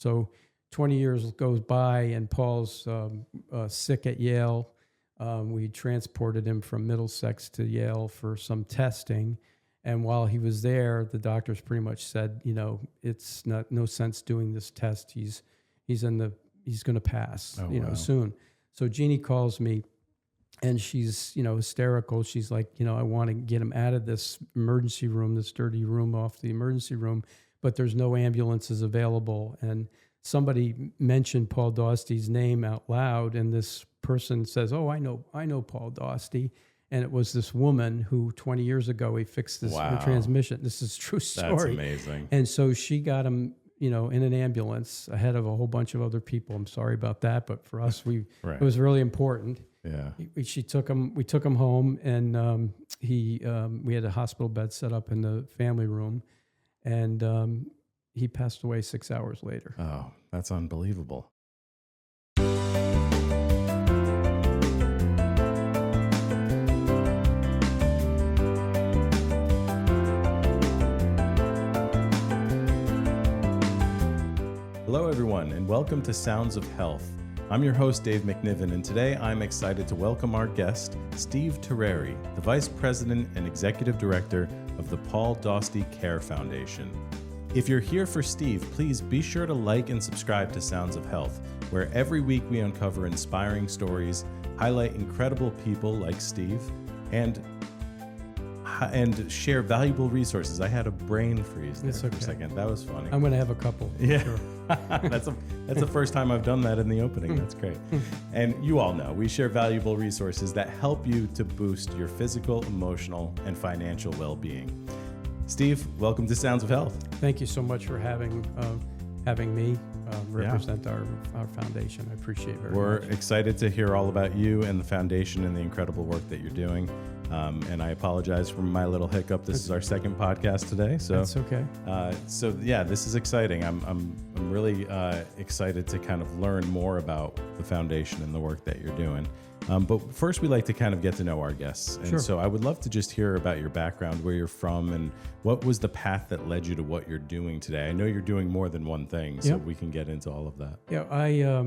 So 20 years goes by, and Paul's sick at Yale. We transported him from Middlesex to Yale for some testing. And while he was there, the doctors pretty much said, it's no sense doing this test. He's going to pass, soon. So Jeannie calls me, and she's, hysterical. She's like, I want to get him out of this emergency room, this dirty room off the emergency room, but there's no ambulances available. And somebody mentioned Paul Dostie's name out loud, and this person says, "Oh, I know Paul Dostie." And it was this woman who 20 years ago, he fixed her transmission. This is a true story. That's amazing. And so she got him, in an ambulance ahead of a whole bunch of other people. I'm sorry about that, but for us, it was really important. Yeah. We took him home, and we had a hospital bed set up in the family room, and he passed away 6 hours later. Oh, that's unbelievable. Hello, everyone, and welcome to Sounds of Health. I'm your host, Dave MacNiven, and today I'm excited to welcome our guest, Steve Terreri, the Vice President and Executive Director of the Paul Dostie KARE Foundation. If you're here for Steve, please be sure to like and subscribe to Sounds of Health, where every week we uncover inspiring stories, highlight incredible people like Steve, and share valuable resources. I had a brain freeze there for a second. That was funny. I'm going to have a couple. Yeah. Sure. That's the first time I've done that in the opening. That's great. And you all know we share valuable resources that help you to boost your physical, emotional, and financial well-being. Steve, welcome to Sounds of Health. Thank you so much for having me represent our foundation. I appreciate it very much. We're excited to hear all about you and the foundation and the incredible work that you're doing. And I apologize for my little hiccup. This is our second podcast today, so that's okay. This is exciting. I'm really excited to kind of learn more about the foundation and the work that you're doing. But first, we like to kind of get to know our guests, and so I would love to just hear about your background, where you're from, and what was the path that led you to what you're doing today. I know you're doing more than one thing, so we can get into all of that. Yeah,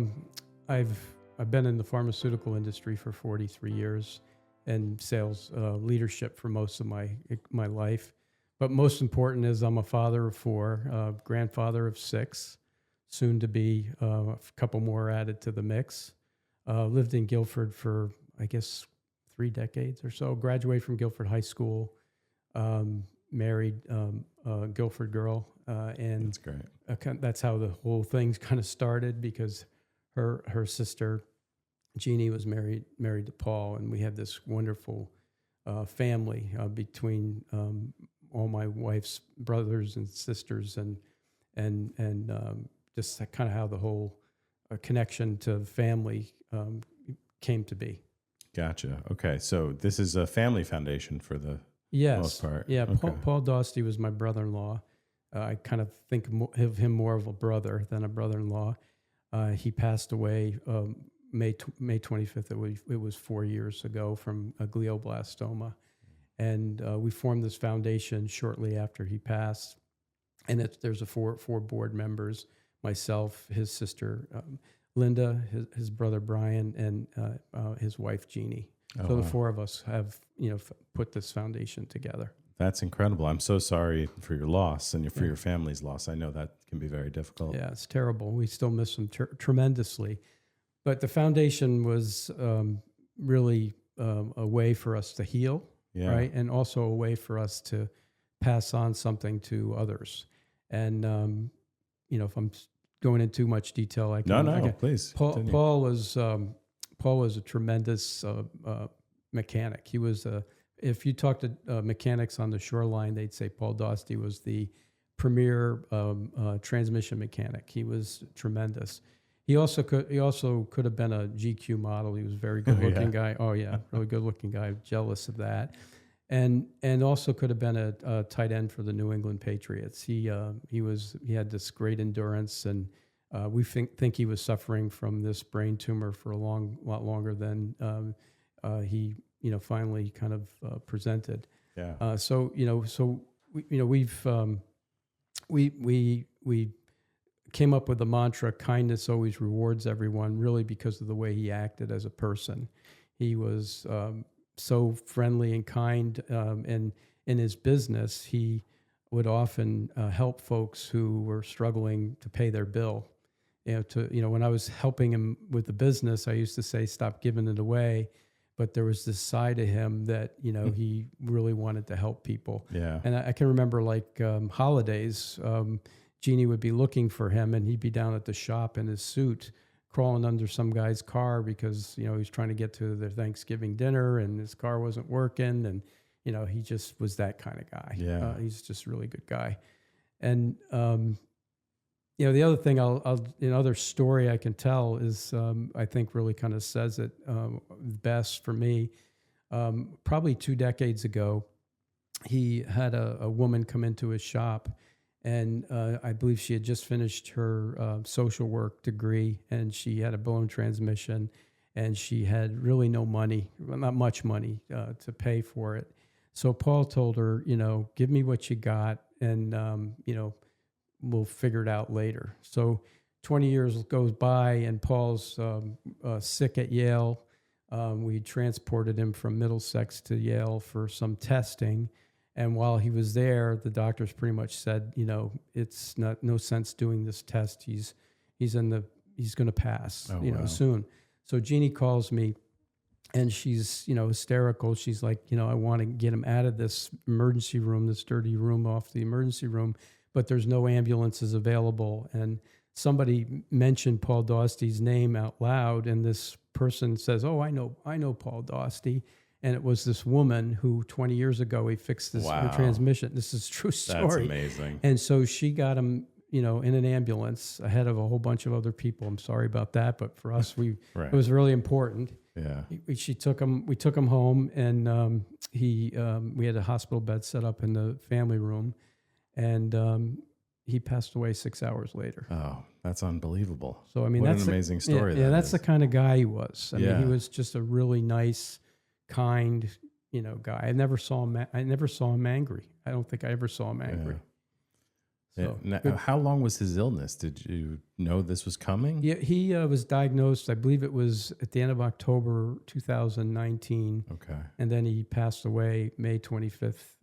I've been in the pharmaceutical industry for 43 years. And sales leadership for most of my life. But most important is I'm a father of 4, grandfather of 6, soon to be a couple more added to the mix. Lived in Guilford for, I guess, 3 decades or so. Graduated from Guilford High School, married a Guilford girl. And that's great. That's how the whole thing's kind of started, because her sister, Jeannie, was married to Paul, and we had this wonderful family between all my wife's brothers and sisters, and just kind of how the whole connection to family came to be. Gotcha. Okay, so this is a family foundation for the most part. Yeah. Okay. Paul Dostie was my brother-in-law. I kind of think of him more of a brother than a brother-in-law. He passed away May 25th, it was 4 years ago, from a glioblastoma. And we formed this foundation shortly after he passed. And there's four board members, myself, his sister Linda, his brother Brian, and his wife Jeannie. The 4 of us have put this foundation together. That's incredible. I'm so sorry for your loss and for your family's loss. I know that can be very difficult. Yeah, it's terrible. We still miss him tremendously. But the foundation was really a way for us to heal, right? And also a way for us to pass on something to others. And, if I'm going into too much detail, I can... No, please. Paul was a tremendous mechanic. He was if you talk to mechanics on the shoreline, they'd say Paul Dostie was the premier transmission mechanic. He was tremendous. He also could have been a GQ model. He was a very good looking guy. Oh yeah, really good looking guy. Jealous of that, and also could have been a tight end for the New England Patriots. He had this great endurance, and we think he was suffering from this brain tumor for a lot longer than he finally kind of presented. Yeah. So we came up with the mantra, kindness always rewards everyone, really because of the way he acted as a person. He was so friendly and kind, and in his business, he would often help folks who were struggling to pay their bill. When I was helping him with the business, I used to say, stop giving it away. But there was this side of him that, he really wanted to help people. Yeah. And I can remember holidays, Jeannie would be looking for him and he'd be down at the shop in his suit, crawling under some guy's car because, he was trying to get to their Thanksgiving dinner and his car wasn't working. And, he just was that kind of guy. Yeah. He's just a really good guy. And, the other thing another story I can tell is, I think really kind of says it best for me. Probably 2 decades ago, he had a woman come into his shop, and I believe she had just finished her social work degree, and she had a blown transmission, and she had really no money, well, not much money to pay for it. So Paul told her, give me what you got, and we'll figure it out later. So 20 years goes by, and Paul's sick at Yale. We transported him from Middlesex to Yale for some testing. And while he was there, the doctors pretty much said, it's no sense doing this test. He's going to pass, wow. soon. So Jeannie calls me, and she's, hysterical. She's like, I want to get him out of this emergency room, this dirty room off the emergency room, but there's no ambulances available. And somebody mentioned Paul Dostie's name out loud, and this person says, "Oh, I know Paul Dostie." And it was this woman who 20 years ago he fixed her transmission. This is a true story. That's amazing. And so she got him, in an ambulance ahead of a whole bunch of other people. I'm sorry about that, but for us, Right. It was really important. Yeah. We took him home, and we had a hospital bed set up in the family room, and he passed away 6 hours later. Oh, that's unbelievable. So I mean, what that's an amazing story. Yeah, that's the kind of guy he was. I mean, he Yeah. was just a really nice, kind, guy. I never saw him angry. I don't think I ever saw him angry. Yeah. So, Now, how long was his illness? Did you know this was coming? yeah, he was diagnosed, I believe it was at the end of October 2019. Okay. And then he passed away May 25th,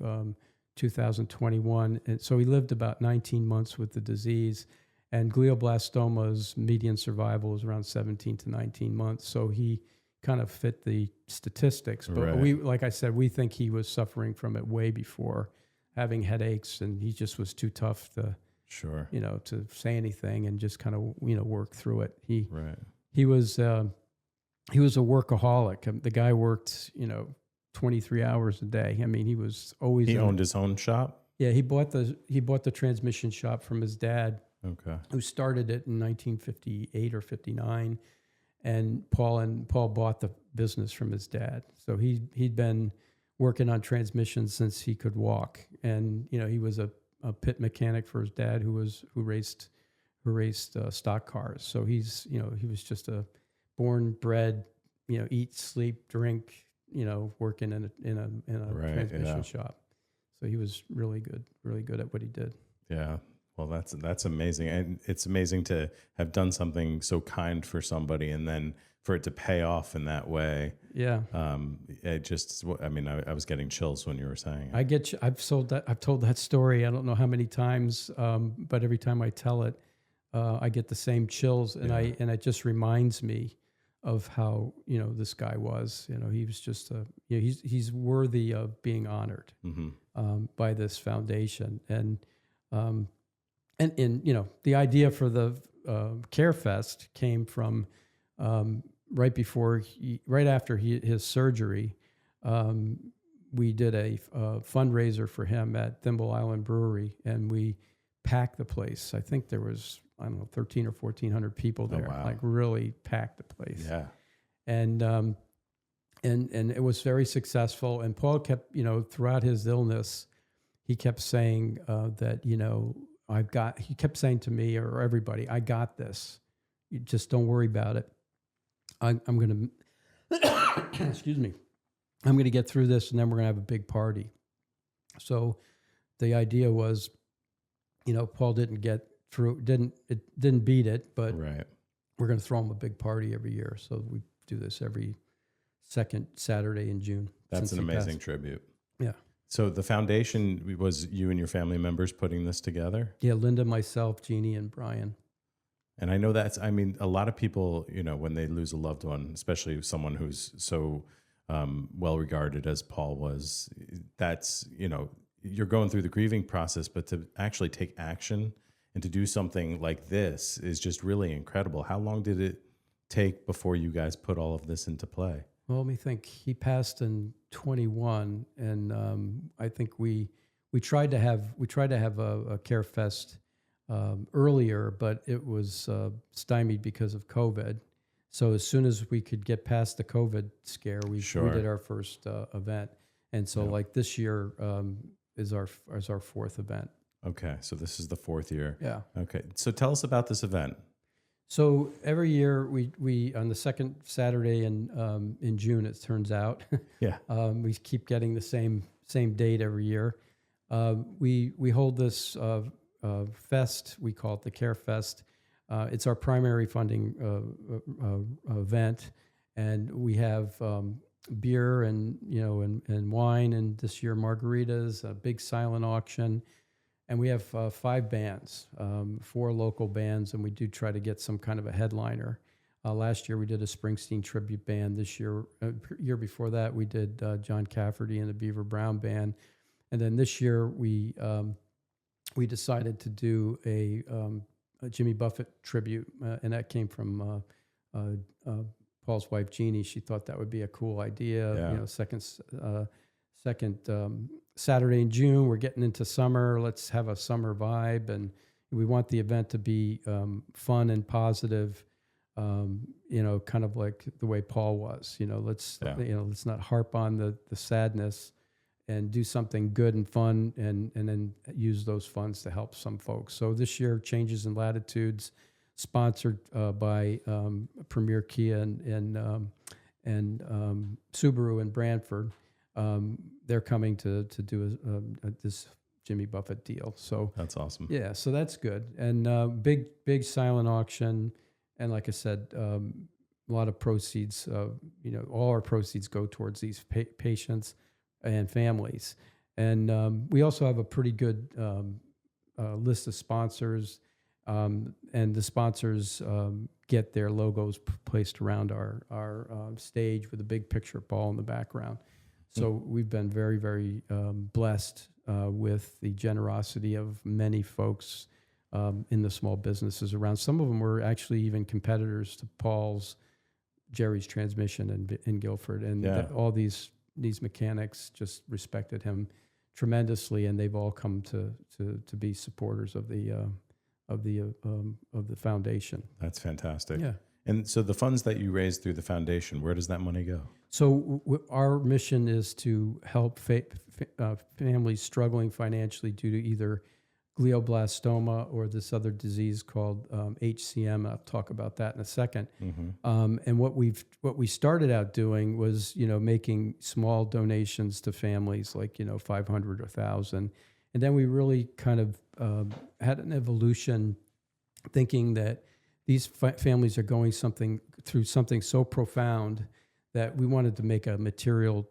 2021. And so he lived about 19 months with the disease. And glioblastoma's median survival is around 17 to 19 months. So he kind of fit the statistics. But Right. like I said, we think he was suffering from it way before, having headaches, and he just was too tough to, Sure. to say anything and just kind of, work through it. Right. He was a workaholic. The guy worked, 23 hours a day. I mean, he was always. He owned his own shop? Yeah, he bought the transmission shop from his dad, Okay. who started it in 1958 or 59, and Paul bought the business from his dad. So he'd been working on transmissions since he could walk, and he was a pit mechanic for his dad, who raced stock cars. So he was just a bred, eat, sleep, drink, working in a Right, transmission shop. So he was really good at what he did. Yeah. Well, that's amazing. And it's amazing to have done something so kind for somebody and then for it to pay off in that way. Yeah. I was getting chills when you were saying it. I've told that story. I don't know how many times, but every time I tell it, I get the same chills, and it just reminds me of how, this guy was. He was just he's worthy of being honored by this foundation. And the idea for the CareFest came from right after his surgery. We did a fundraiser for him at Thimble Island Brewery, and we packed the place. I think there was, 13 or 1400 people there. Oh, wow. Like really packed the place. Yeah. And it was very successful. And Paul kept, throughout his illness, he kept saying that, he kept saying to me or everybody, I got this. You just don't worry about it. I'm going to, excuse me, I'm going to get through this, and then we're going to have a big party. So the idea was, Paul didn't get didn't beat it, but Right. we're going to throw them a big party every year. So we do this every second Saturday in June. That's an amazing passed. tribute. Yeah. So the foundation was you and your family members putting this together? Yeah, Linda, myself, Jeannie, and Brian. And I know a lot of people, when they lose a loved one, especially someone who's so well regarded as Paul was, that's, you're going through the grieving process, but to actually take action and to do something like this is just really incredible. How long did it take before you guys put all of this into play? Well, let me think. He passed in 21, and I think we tried to have a CareFest earlier, but it was stymied because of COVID. So as soon as we could get past the COVID scare, we did our first event. And so like this year is our fourth event. Okay, so this is the fourth year. Yeah. Okay, so tell us about this event. So every year we on the second Saturday in June, it turns out. Yeah. We keep getting the same date every year. We hold this fest. We call it the CareFest. It's our primary funding event, and we have beer and wine, and this year margaritas, a big silent auction. And we have 5 bands, 4 local bands, and we do try to get some kind of a headliner. Last year we did a Springsteen tribute band. This year before that we did John Cafferty and the Beaver Brown Band. And then this year we decided to do a Jimmy Buffett tribute, and that came from Paul's wife Jeannie. She thought that would be a cool idea. Yeah. Second Saturday in June, we're getting into summer. Let's have a summer vibe, and we want the event to be fun and positive. Kind of like the way Paul was. Let's not harp on the sadness, and do something good and fun, and then use those funds to help some folks. So this year, Changes in Latitudes, sponsored by Premier Kia and Subaru in Brantford. They're coming to do this Jimmy Buffett deal. So that's awesome. Yeah, so that's good. And big silent auction. And like I said, a lot of proceeds, all our proceeds go towards these patients and families. And we also have a pretty good list of sponsors. And the sponsors get their logos placed around our stage with a big picture of Paul in the background. So we've been very, very blessed with the generosity of many folks in the small businesses around. Some of them were actually even competitors to Paul's, Jerry's Transmission in Guilford. And all these mechanics just respected him tremendously, and they've all come to be supporters of the foundation. That's fantastic. Yeah. And so the funds that you raise through the foundation, where does that money go? So our mission is to help families struggling financially due to either glioblastoma or this other disease called HCM. I'll talk about that in a second. Mm-hmm. And what we started out doing was, making small donations to families, like 500 or 1,000, and then we really kind of had an evolution, thinking that these families are going through something so profound that we wanted to make a material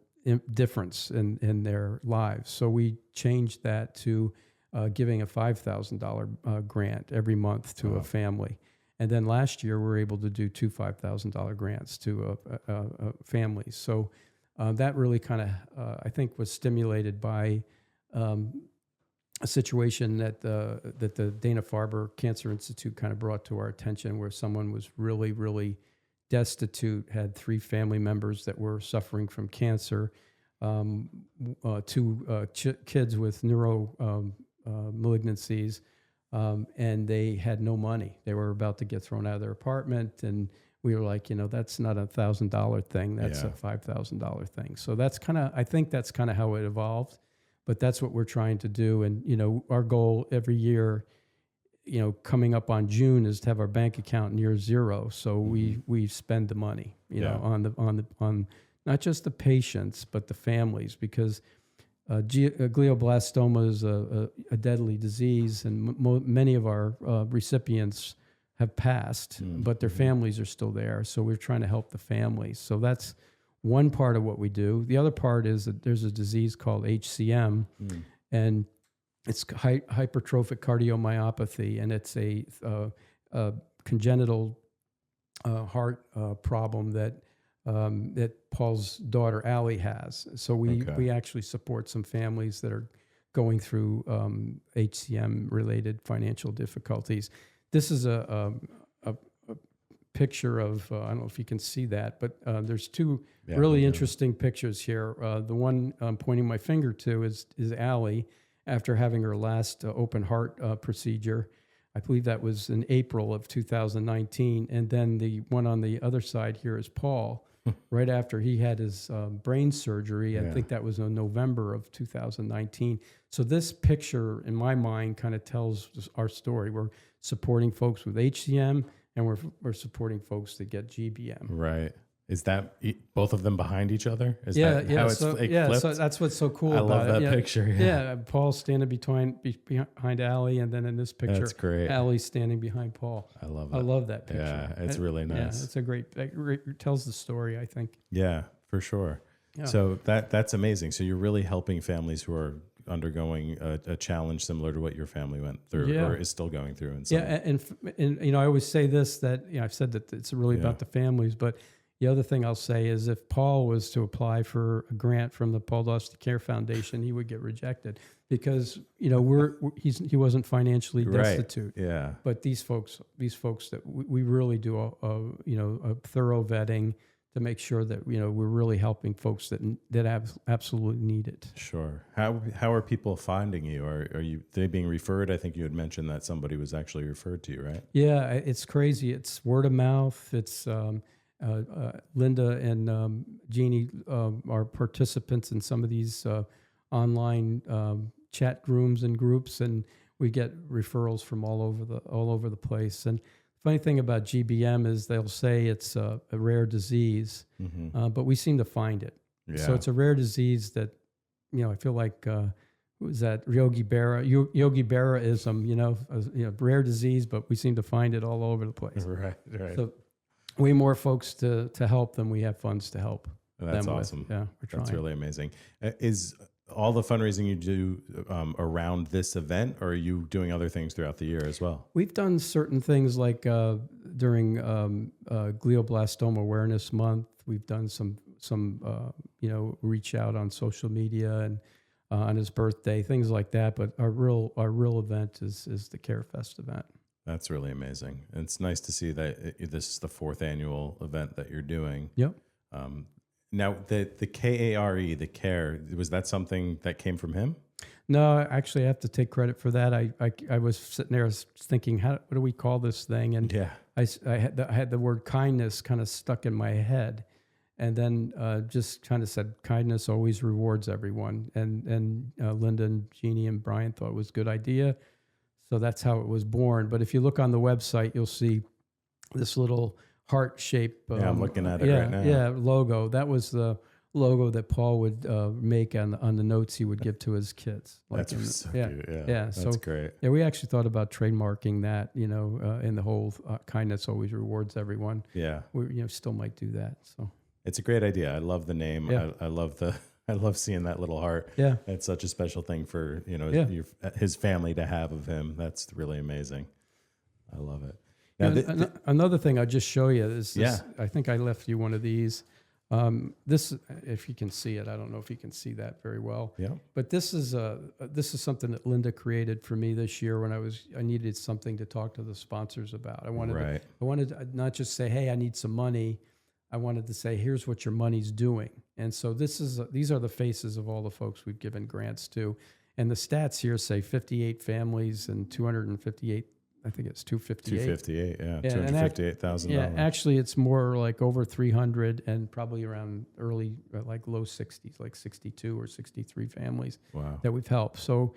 difference in their lives. So we changed that to giving a $5,000 grant every month to a family. And then last year, we were able to do 2 $5,000 grants to families. So that really kind of, I think, was stimulated by a situation that the Dana-Farber Cancer Institute kind of brought to our attention, where someone was really, really destitute, had 3 family members that were suffering from cancer, 2 kids with neuro malignancies, and they had no money. They were about to get thrown out of their apartment, and we were like, that's not $1,000 thing, that's a $5,000 thing. So I think that's kind of how it evolved, but that's what we're trying to do. And, our goal every year, coming up on June, is to have our bank account near zero. So we spend the money, on not just the patients, but the families, because glioblastoma is a deadly disease, and many of our recipients have passed, but their families are still there. So we're trying to help the families. So that's one part of what we do. The other part is that there's a disease called HCM, and it's hypertrophic cardiomyopathy, and it's a congenital heart problem that Paul's daughter Allie has. So we actually support some families that are going through HCM related financial difficulties. This is a picture of I don't know if you can see that, but there's two really interesting pictures here. The one I'm pointing my finger to is Allie after having her last open heart procedure. I believe that was in April of 2019. And then the one on the other side here is Paul, right after he had his brain surgery. I think that was in November of 2019. So this picture, in my mind, kind of tells our story. We're supporting folks with HCM, and we're supporting folks that get GBM. Right. Is that both of them behind each other? Is Yeah, that how it's flipped? So that's what's so cool about it. I love that picture. Yeah, Paul's standing behind Allie, and then in this picture, that's great. Allie's standing behind Paul. I love it. I love that picture. Yeah, it's really nice. Yeah, it's a great. It tells the story, I think. Yeah, for sure. Yeah. So that's amazing. So you're really helping families who are undergoing a challenge similar to what your family went through or is still going through. And I always say this, that I've said that it's really about the families, but the other thing I'll say is if Paul was to apply for a grant from the Paul Dostie KARE Foundation, he would get rejected because he wasn't financially destitute. Right. Yeah. But these folks that we really do a thorough vetting to make sure that we're really helping folks that absolutely need it. Sure. How are people finding you? Are they being referred? I think you had mentioned that somebody was actually referred to you, right? Yeah, it's crazy. It's word of mouth. It's Linda and Jeannie are participants in some of these online chat rooms and groups, and we get referrals from all over the place. And funny thing about GBM is they'll say it's a rare disease, but we seem to find it. Yeah. So it's a rare disease that, I feel like, who was that? Yogi Berra-ism, rare disease, but we seem to find it all over the place. Right. So way more folks to help than we have funds to help. That's awesome. With. Yeah, we're trying. That's really amazing. Is all the fundraising you do around this event, or are you doing other things throughout the year as well? We've done certain things like during glioblastoma awareness month. We've done some reach out on social media and on his birthday, things like that. But our real event is the CareFest event. That's really amazing. And it's nice to see that this is the 4th annual event that you're doing. Yep. Now, the KARE, the CARE, was that something that came from him? No, actually, I have to take credit for that. I was sitting there thinking, what do we call this thing? And I had the word kindness kind of stuck in my head. And then just kind of said, kindness always rewards everyone. And Linda and Jeannie and Brian thought it was a good idea. So that's how it was born. But if you look on the website, you'll see this little heart shape. I'm looking at it right now. Yeah, logo. That was the logo that Paul would make on the notes he would give to his kids. That's so cute. Yeah, that's great. Yeah, we actually thought about trademarking that. In the whole kindness always rewards everyone. Yeah, we still might do that. So it's a great idea. I love the name. Yeah. I love seeing that little heart. Yeah, it's such a special thing for his family to have of him. That's really amazing. I love it. Now, another thing I'll just show you is this. I think I left you one of these. This, if you can see it, I don't know if you can see that very well. Yeah. But this is something that Linda created for me this year when I needed something to talk to the sponsors about. I wanted to not just say, hey, I need some money. I wanted to say, here's what your money's doing. And so these are the faces of all the folks we've given grants to. And the stats here say 58 families and 258. I think it's 258. 258, yeah. $258,000. Yeah, actually, it's more like over 300 and probably around early, like low 60s, like 62 or 63 families that we've helped. So,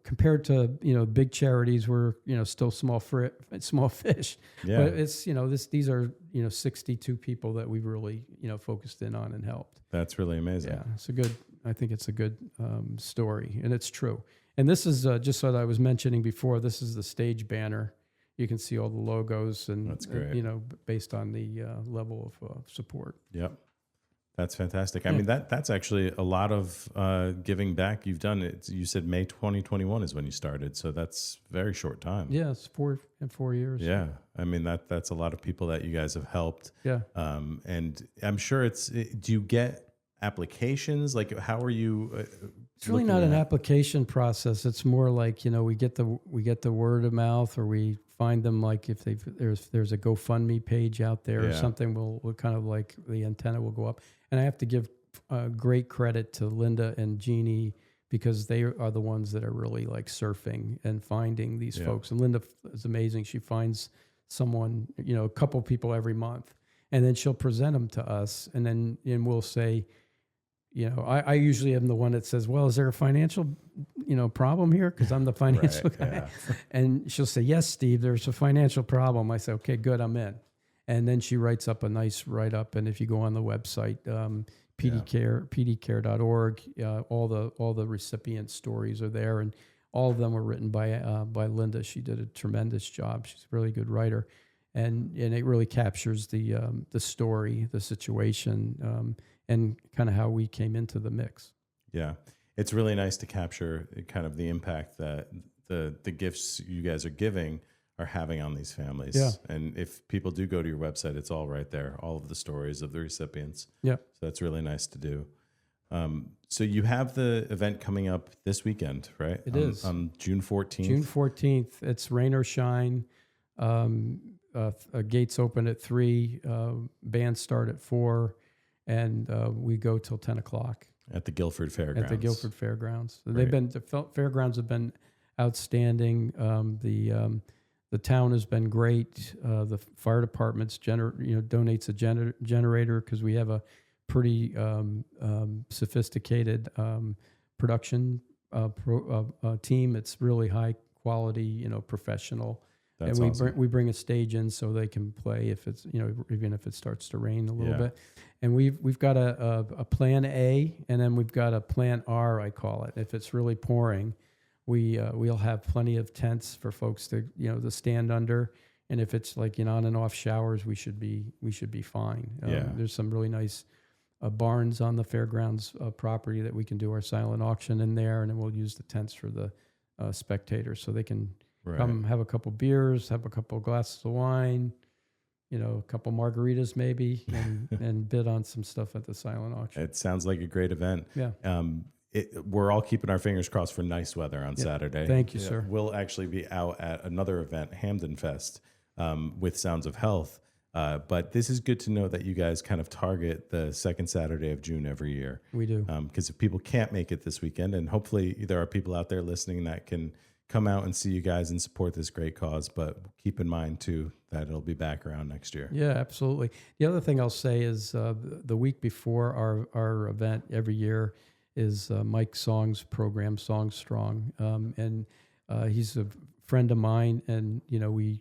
compared to, big charities, we're, still small fish. Yeah. But it's, these are, 62 people that we've really, focused in on and helped. That's really amazing. Yeah, it's a good I think it's a good story, and it's true. And this is just so that I was mentioning before. This is the stage banner. You can see all the logos, and that's great. Based on the level of support. Yep. That's fantastic. I mean, that's actually a lot of giving back you've done. You said May 2021 is when you started, so that's very short time. Yeah, it's 4 years. Yeah, I mean that's a lot of people that you guys have helped. Yeah, and I'm sure do you get applications? Like, how are you? It's really not an application process. It's more like we get the word of mouth, or we find them, like if there's a GoFundMe page out there or something. We'll kind of like the antenna will go up. And I have to give great credit to Linda and Jeannie, because they are the ones that are really like surfing and finding these folks. And Linda is amazing. She finds someone, a couple people every month, and then she'll present them to us, and we'll say, I usually am the one that says, well, is there a financial, problem here? Because I'm the financial guy. Yeah. And she'll say, yes, Steve, there's a financial problem. I say, okay, good, I'm in. And then she writes up a nice write-up. And if you go on the website, pdcare.org, all the recipient stories are there. And all of them were written by Linda. She did a tremendous job. She's a really good writer. And it really captures the story, the situation, and kind of how we came into the mix. Yeah. It's really nice to capture kind of the impact that the gifts you guys are giving are having on these families. Yeah. And if people do go to your website, it's all right there, all of the stories of the recipients. Yeah. So that's really nice to do. So you have the event coming up this weekend, right? It is. On June 14th. June 14th. It's rain or shine. Gates open at 3, bands start at 4, and we go till 10 o'clock. At the Guilford Fairgrounds. At the Guilford Fairgrounds. Right. The fairgrounds have been outstanding. The town has been great. The fire department's donates a generator, because we have a pretty sophisticated production team. It's really high quality, professional. That's and awesome. we bring a stage in so they can play if it's even if it starts to rain a little bit. And we've got a plan A, and then we've got a plan R, I call it. If it's really pouring, we'll have plenty of tents for folks to to stand under. And if it's like on and off showers, we should be fine. There's some really nice barns on the fairgrounds property that we can do our silent auction in there, and then we'll use the tents for the spectators, so they can come have a couple beers, have a couple glasses of wine, a couple margaritas maybe, and bid on some stuff at the silent auction. It sounds like a great event. Yeah. We're all keeping our fingers crossed for nice weather on Saturday. Thank you, sir. We'll actually be out at another event, Hamden Fest, with Sounds of Health. But this is good to know that you guys kind of target the second Saturday of June every year. We do. Because if people can't make it this weekend, and hopefully there are people out there listening that can come out and see you guys and support this great cause, but keep in mind too that it'll be back around next year. Yeah, absolutely. The other thing I'll say is the week before our event every year is Mike Song's program, Song Strong, and he's a friend of mine, and we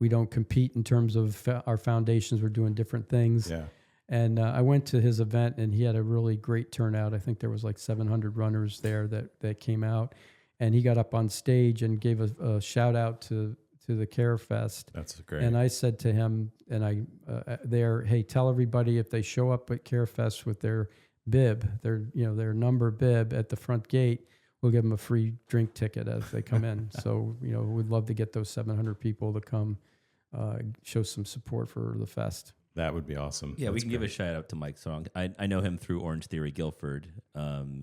don't compete in terms of our foundations. We're doing different things. Yeah. And I went to his event, and he had a really great turnout. I think there was like 700 runners there that came out. And he got up on stage and gave a shout out to the CareFest. That's great. And I said to him, hey, tell everybody if they show up at CareFest with their bib, their number bib at the front gate, we'll give them a free drink ticket as they come in. So, we'd love to get those 700 people to come show some support for the fest. That would be awesome. Yeah, we can give a shout out to Mike Song. I know him through Orange Theory Guilford.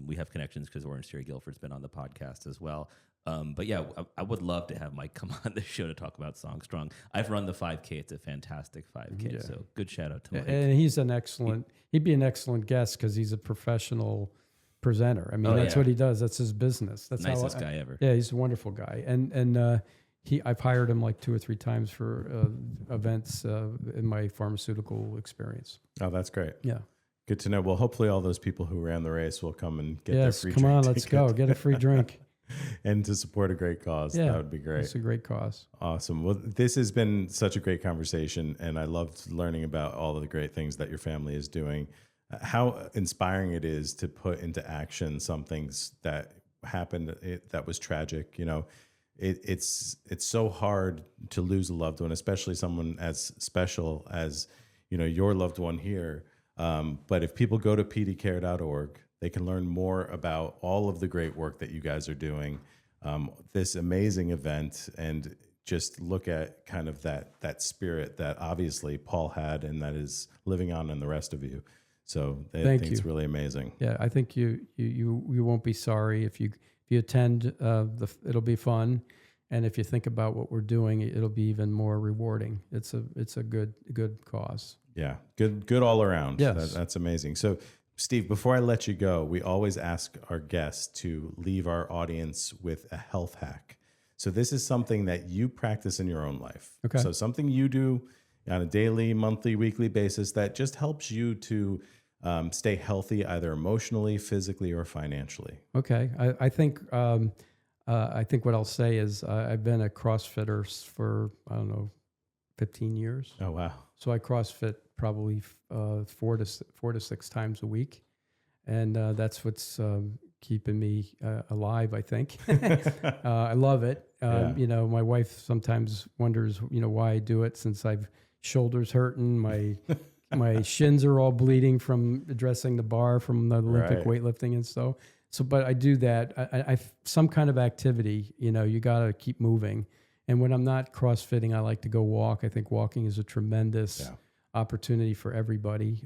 We have connections because Orange Theory Guilford's been on the podcast as well. But yeah, I would love to have Mike come on the show to talk about Song Strong. I've run the 5K. It's a fantastic 5K. So good shout out to Mike. And he'd be an excellent guest because he's a professional presenter. I mean, that's what he does. That's his business. That's nicest guy ever. Yeah, he's a wonderful guy. And I've hired him like 2 or 3 times for events in my pharmaceutical experience. Oh, that's great. Yeah. Good to know. Well, hopefully all those people who ran the race will come and get their free drink. Come on, ticket. let's go. Get a free drink. And to support a great cause. Yeah, that would be great. It's a great cause. Awesome. Well, this has been such a great conversation, and I loved learning about all of the great things that your family is doing. how inspiring it is to put into action something that happened that was tragic. It's so hard to lose a loved one, especially someone as special as your loved one here. But if people go to pdcare.org, they can learn more about all of the great work that you guys are doing, this amazing event, and just look at kind of that spirit that obviously Paul had and that is living on in the rest of you. So I think it's really amazing. Yeah, I think you won't be sorry if you attend. It'll be fun, and if you think about what we're doing, it'll be even more rewarding. It's a good cause. Yeah, good all around. Yes. That's amazing. So, Steve, before I let you go, we always ask our guests to leave our audience with a health hack. So this is something that you practice in your own life. Okay. So something you do on a daily, monthly, weekly basis that just helps you to stay healthy, either emotionally, physically, or financially. Okay. I think what I'll say is I've been a CrossFitter for, 15 years. Oh, wow. So I CrossFit probably 4 to 6 times a week. And that's what's keeping me alive, I think. I love it. My wife sometimes wonders, why I do it, since I've shoulders hurting, my shins are all bleeding from addressing the bar from the Olympic weightlifting and so. But I do that. I some kind of activity, you got to keep moving. And when I'm not CrossFitting, I like to go walk. I think walking is a tremendous opportunity for everybody.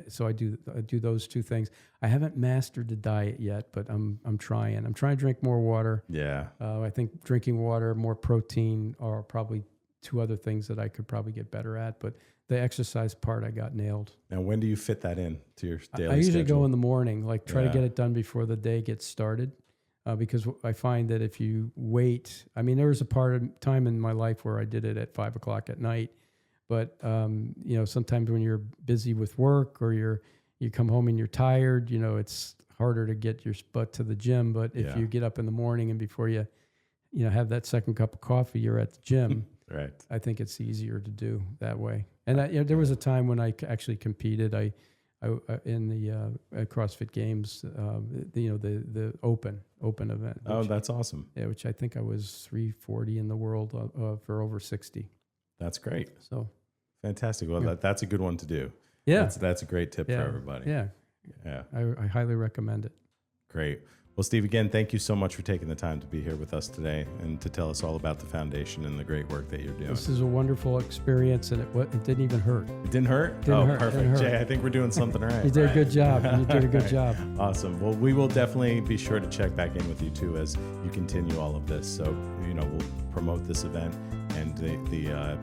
So I do those two things. I haven't mastered the diet yet, but I'm trying. I'm trying to drink more water. Yeah. I think drinking water, more protein are probably 2 other things that I could probably get better at. But the exercise part, I got nailed. Now, when do you fit that in to your daily I usually schedule? go in the morning, try to get it done before the day gets started. Because I find that if you wait, there was a time in my life where I did it at 5 o'clock at night. But, sometimes when you're busy with work or you come home and you're tired, it's harder to get your butt to the gym. But if you get up in the morning and before you have that second cup of coffee, you're at the gym. Right. I think it's easier to do that way. And there was a time when I actually competed. I in the CrossFit Games, the open event. Oh, that's awesome. Yeah, which I think I was 340 in the world for over 60. That's great. So fantastic. Well, that's a good one to do. Yeah, that's a great tip for everybody. Yeah. I highly recommend it. Great. Well, Steve, again, thank you so much for taking the time to be here with us today and to tell us all about the foundation and the great work that you're doing. This is a wonderful experience, and it didn't even hurt. It didn't hurt? Didn't hurt. Perfect. Didn't hurt. Jay, I think we're doing something right. You did a good job. You did a good job. Awesome. Well, we will definitely be sure to check back in with you, too, as you continue all of this. So, we'll promote this event and the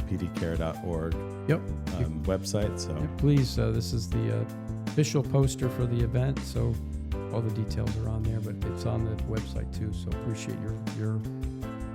pdcare.org website. So please, this is the official poster for the event. So all the details are on there, but it's on the website too. So appreciate your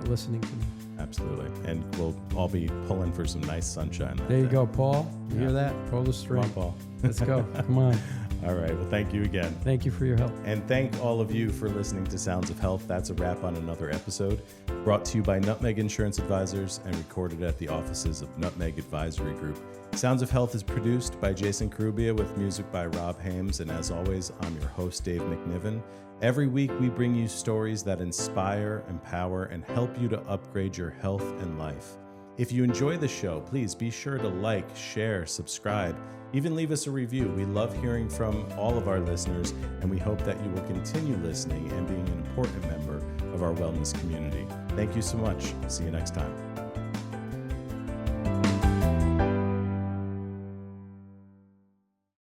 listening to me. Absolutely. And we'll all be pulling for some nice sunshine. There you go, Paul. You hear that? Pull the string. Come on, Paul. Let's go. Come on. All right. Well, thank you again. Thank you for your help. And thank all of you for listening to Sounds of Health. That's a wrap on another episode, brought to you by Nutmeg Insurance Advisors and recorded at the offices of Nutmeg Advisory Group. Sounds of Health is produced by Jason Carubia with music by Rob Hames. And as always, I'm your host, Dave MacNiven. Every week, we bring you stories that inspire, empower, and help you to upgrade your health and life. If you enjoy the show, please be sure to like, share, subscribe, even leave us a review. We love hearing from all of our listeners, and we hope that you will continue listening and being an important member of our wellness community. Thank you so much. See you next time.